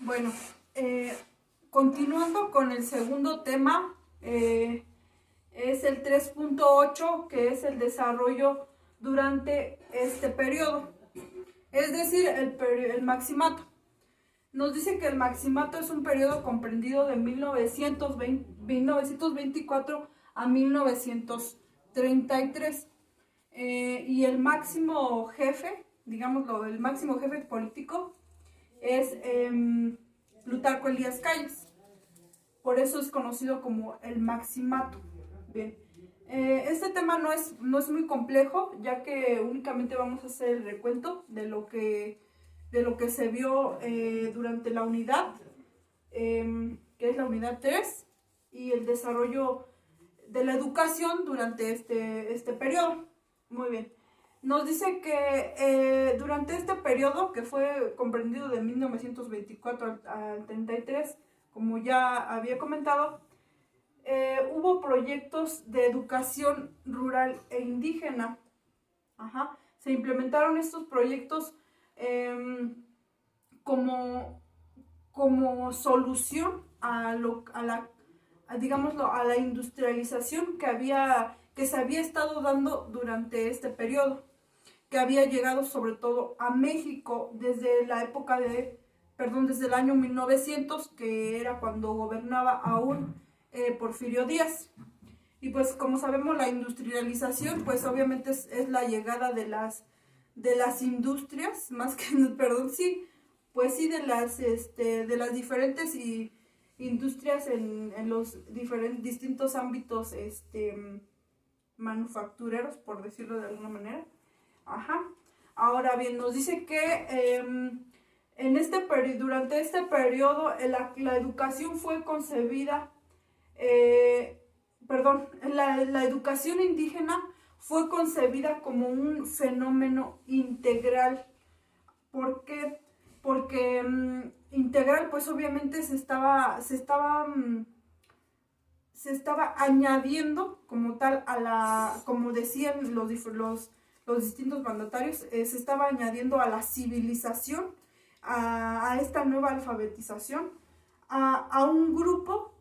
Bueno, eh, continuando con el segundo tema, es el 3.8, que es el desarrollo durante este periodo, es decir, el maximato. Nos dice que el maximato es un periodo comprendido de 1924 a 1933. Y el máximo jefe, digámoslo, el máximo jefe político es Plutarco Elías Calles. Por eso es conocido como el maximato. Bien. Este tema no es muy complejo, ya que únicamente vamos a hacer el recuento de lo que se vio durante la unidad, que es la unidad 3, y el desarrollo de la educación durante este periodo. Muy bien. Nos dice que durante este periodo, que fue comprendido de 1924 al 33, como ya había comentado, hubo proyectos de educación rural e indígena. Ajá. Se implementaron estos proyectos eh, como, como solución digámoslo, a la industrialización que se había estado dando durante este periodo, que había llegado sobre todo a México desde la época desde el año 1900, que era cuando gobernaba aún Porfirio Díaz. Y pues como sabemos, la industrialización pues obviamente es la llegada de las industrias, más que, perdón, sí, pues sí, de las diferentes industrias en los distintos ámbitos manufactureros, por decirlo de alguna manera. Ajá. Ahora bien, nos dice que durante este periodo la educación fue concebida, eh, perdón, la educación indígena fue concebida como un fenómeno integral. ¿Por qué? Porque integral, pues obviamente se estaba añadiendo como tal como decían los distintos mandatarios, se estaba añadiendo a la civilización, a esta nueva alfabetización, a un grupo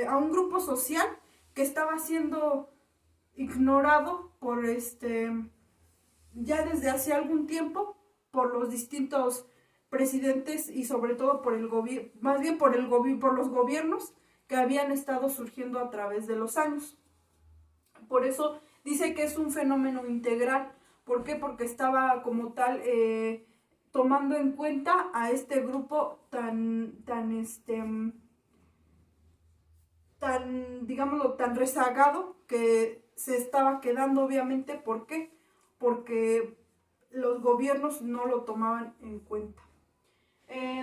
a un grupo social que estaba siendo ignorado ya desde hace algún tiempo por los distintos presidentes y sobre todo por el gobierno, más bien por los gobiernos que habían estado surgiendo a través de los años. Por eso dice que es un fenómeno integral. ¿Por qué? Porque estaba como tal tomando en cuenta a este grupo digámoslo, tan rezagado, que se estaba quedando, obviamente. ¿Por qué? Porque los gobiernos no lo tomaban en cuenta.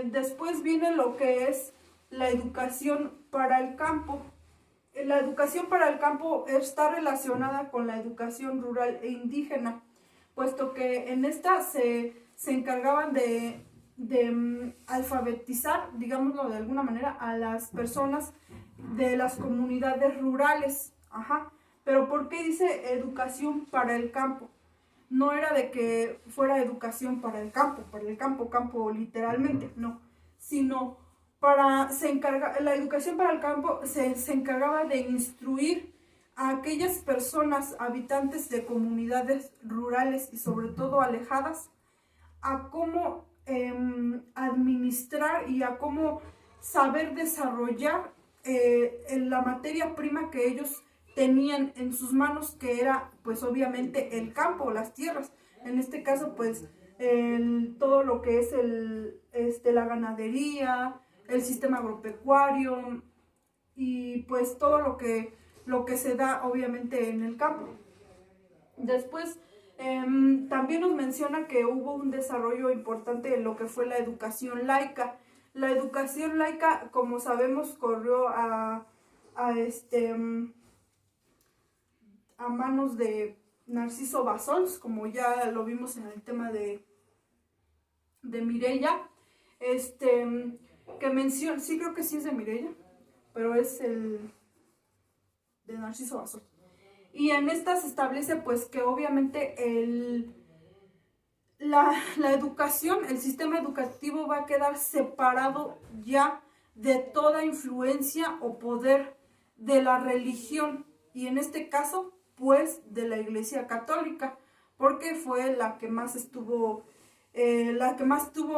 Después viene lo que es la educación para el campo. La educación para el campo está relacionada con la educación rural e indígena, puesto que en esta se encargaban de alfabetizar, digámoslo de alguna manera, a las personas de las comunidades rurales. Ajá. Pero ¿por qué dice educación para el campo? No era de que fuera educación para el campo, campo literalmente, no, sino la educación para el campo se encargaba de instruir a aquellas personas habitantes de comunidades rurales y sobre todo alejadas a cómo administrar y a cómo saber desarrollar la materia prima que ellos tenían en sus manos, que era pues obviamente el campo, las tierras. En este caso pues todo lo que es la ganadería, el sistema agropecuario y pues todo lo que se da obviamente en el campo. Después también nos menciona que hubo un desarrollo importante en lo que fue la educación laica. La educación laica, como sabemos, corrió a manos de Narciso Bassols, como ya lo vimos en el tema de Mireya. Que menciona, sí, creo que sí es de Mireya, pero es el de Narciso Bassols. Y en esta se establece pues que obviamente la educación, el sistema educativo va a quedar separado ya de toda influencia o poder de la religión, y en este caso, pues, de la Iglesia Católica, porque fue la que más tuvo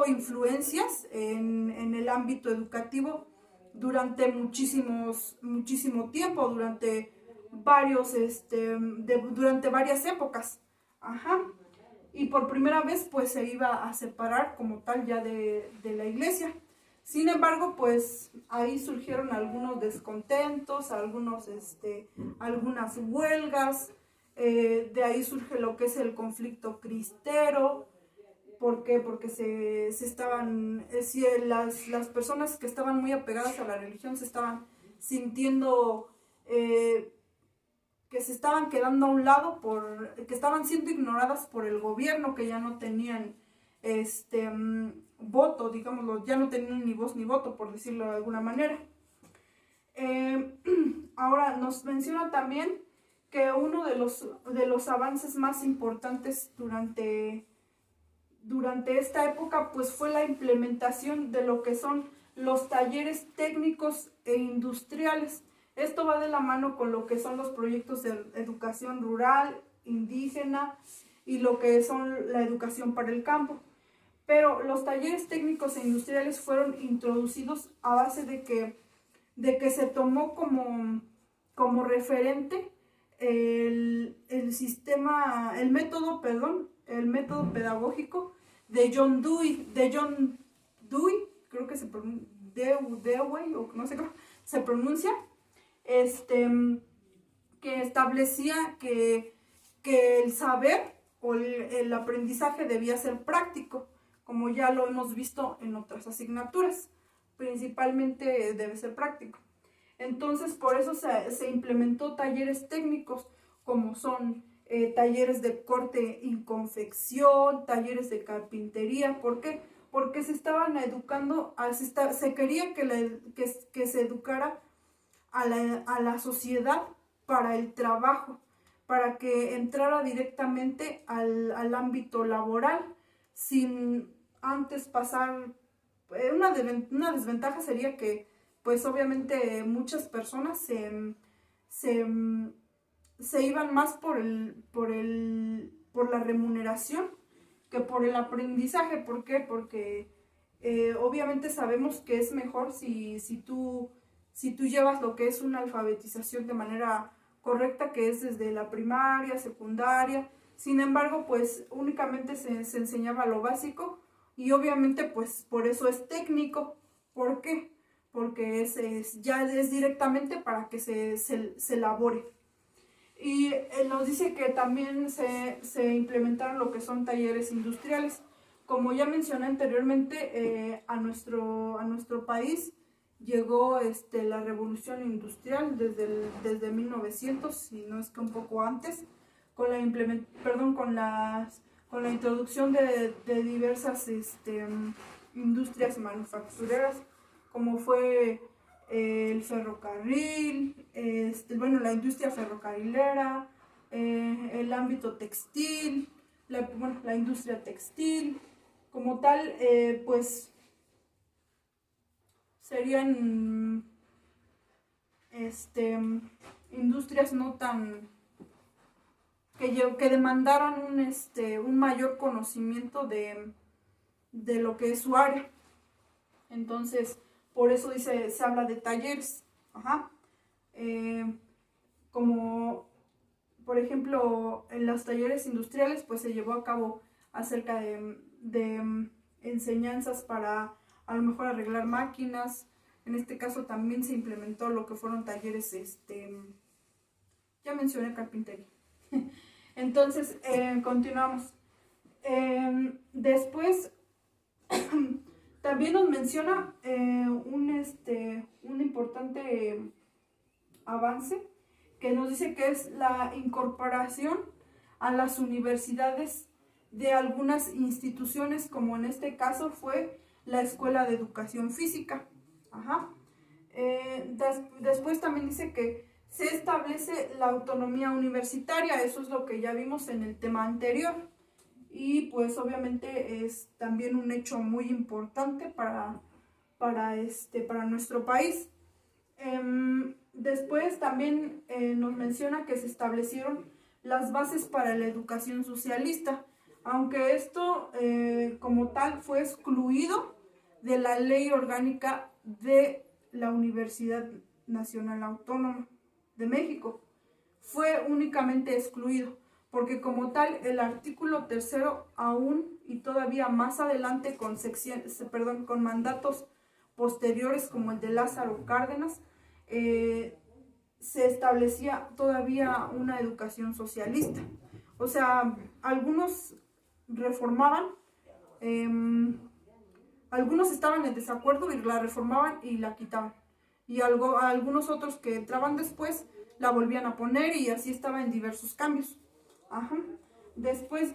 influencias en el ámbito educativo durante muchísimo tiempo, durante varias épocas. Ajá. Y por primera vez pues se iba a separar como tal ya de la iglesia. Sin embargo, pues ahí surgieron algunos descontentos, algunas huelgas, de ahí surge lo que es el conflicto cristero. ¿Por qué? Porque las personas que estaban muy apegadas a la religión se estaban sintiendo que se estaban quedando a un lado, que estaban siendo ignoradas por el gobierno, que ya no tenían voto, digámoslo, ya no tenían ni voz ni voto, por decirlo de alguna manera. Ahora nos menciona también que uno de los avances más importantes durante esta época pues fue la implementación de lo que son los talleres técnicos e industriales. Esto va de la mano con lo que son los proyectos de educación rural, indígena y lo que son la educación para el campo. Pero los talleres técnicos e industriales fueron introducidos a base de que se tomó como referente el método pedagógico de John Dewey, creo que se pronuncia Dewey, o no sé cómo se pronuncia, que establecía que el saber o el aprendizaje debía ser práctico, como ya lo hemos visto en otras asignaturas, principalmente debe ser práctico. Entonces, por eso se implementó talleres técnicos, como son talleres de corte y confección, talleres de carpintería. ¿Por qué? Porque se estaban educando, se quería que se educara a la sociedad para el trabajo, para que entrara directamente al ámbito laboral, sin antes pasar. Una desventaja sería que, pues obviamente, muchas personas se iban más por la remuneración que por el aprendizaje. ¿Por qué? Porque obviamente sabemos que es mejor si tú llevas lo que es una alfabetización de manera correcta, que es desde la primaria, secundaria. Sin embargo, pues únicamente se enseñaba lo básico, y obviamente pues por eso es técnico. ¿Por qué? Porque ya es directamente para que se elabore. Y nos dice que también se implementaron lo que son talleres industriales. Como ya mencioné anteriormente, a nuestro país llegó la revolución industrial desde 1900, si no es que un poco antes, con la introducción de diversas industrias manufactureras, como fue el ferrocarril, la industria ferrocarrilera, el ámbito textil, la industria textil. Como tal, pues serían industrias no tan que demandaran un mayor conocimiento de lo que es su área. Entonces, por eso se habla de talleres. Ajá. Como por ejemplo en los talleres industriales pues se llevó a cabo acerca de enseñanzas para a lo mejor arreglar máquinas. En este caso también se implementó lo que fueron talleres, ya mencioné carpintería. Entonces, continuamos. Después, también nos menciona un importante avance, que nos dice que es la incorporación a las universidades de algunas instituciones, como en este caso fue la Escuela de Educación Física. Ajá. Después también dice que se establece la autonomía universitaria. Eso es lo que ya vimos en el tema anterior. y pues obviamente es también un hecho muy importante para nuestro país. Después también nos menciona que se establecieron las bases para la educación socialista, aunque esto como tal fue excluido de la ley orgánica de la Universidad Nacional Autónoma de México. Fue únicamente excluido, porque como tal el artículo 3 aún y todavía más adelante con mandatos posteriores como el de Lázaro Cárdenas, se establecía todavía una educación socialista. O sea, algunos reformaban, eh, algunos estaban en desacuerdo y la reformaban y la quitaban. Y algunos otros que entraban después la volvían a poner y así estaba en diversos cambios. Ajá. Después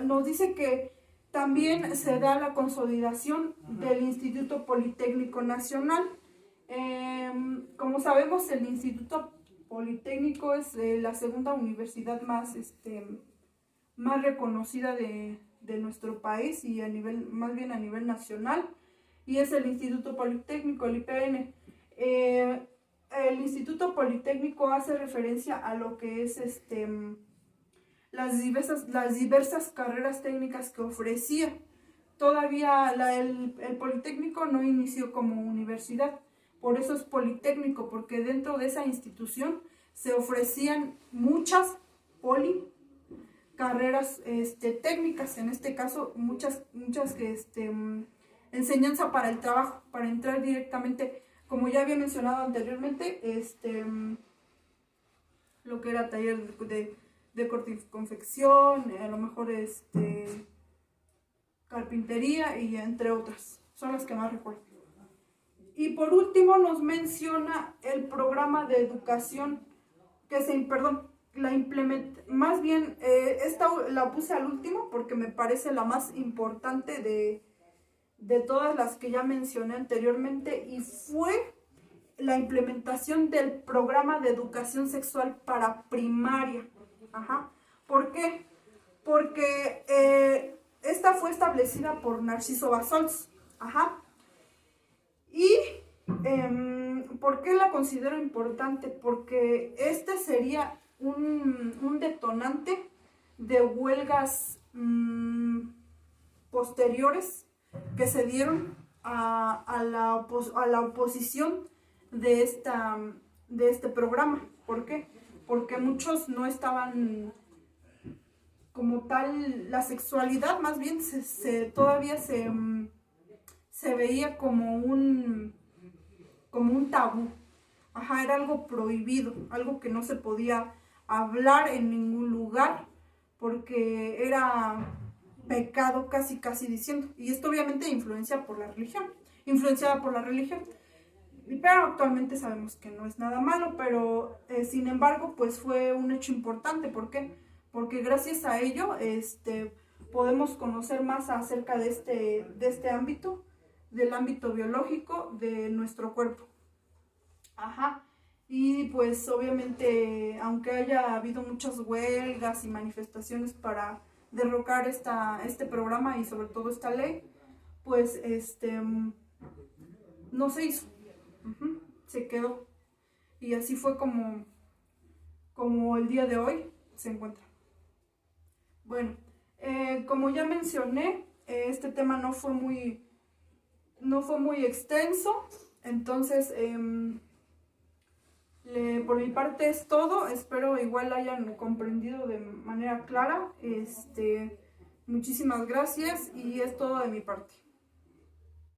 nos dice que también se da la consolidación del Instituto Politécnico Nacional. Como sabemos, el Instituto Politécnico es la segunda universidad más reconocida de nuestro país y más bien a nivel nacional, y es el Instituto Politécnico, el IPN. El Instituto Politécnico hace referencia a lo que es las diversas carreras técnicas que ofrecía. Todavía el Politécnico no inició como universidad, por eso es Politécnico, porque dentro de esa institución se ofrecían muchas carreras técnicas, en este caso muchas enseñanza para el trabajo, para entrar directamente, como ya había mencionado anteriormente, lo que era taller de corte y confección, a lo mejor carpintería y entre otras, son las que más recuerdo. Y por último nos menciona el programa de educación más bien esta la puse al último porque me parece la más importante de todas las que ya mencioné anteriormente, y fue la implementación del programa de educación sexual para primaria. Ajá. ¿Por qué? Porque esta fue establecida por Narciso Bassols. Ajá. Y ¿por qué la considero importante? Porque este sería un detonante de huelgas posteriores que se dieron a la oposición de este programa. ¿Por qué? Porque muchos no estaban como tal, la sexualidad más bien todavía se veía como un tabú. Ajá, era algo prohibido, algo que no se podía hablar en ningún lugar porque era pecado, casi diciendo. Y esto obviamente influenciada por la religión. Pero actualmente sabemos que no es nada malo, pero sin embargo, pues fue un hecho importante. ¿Por qué? Porque gracias a ello podemos conocer más acerca de este ámbito, del ámbito biológico de nuestro cuerpo. Ajá. Y pues obviamente, aunque haya habido muchas huelgas y manifestaciones para derrocar este programa y sobre todo esta ley, pues no se hizo. Se quedó. Y así fue como el día de hoy se encuentra. Bueno, como ya mencioné, este tema no fue muy extenso, entonces por mi parte es todo. Espero igual hayan comprendido de manera clara. Muchísimas gracias y es todo de mi parte.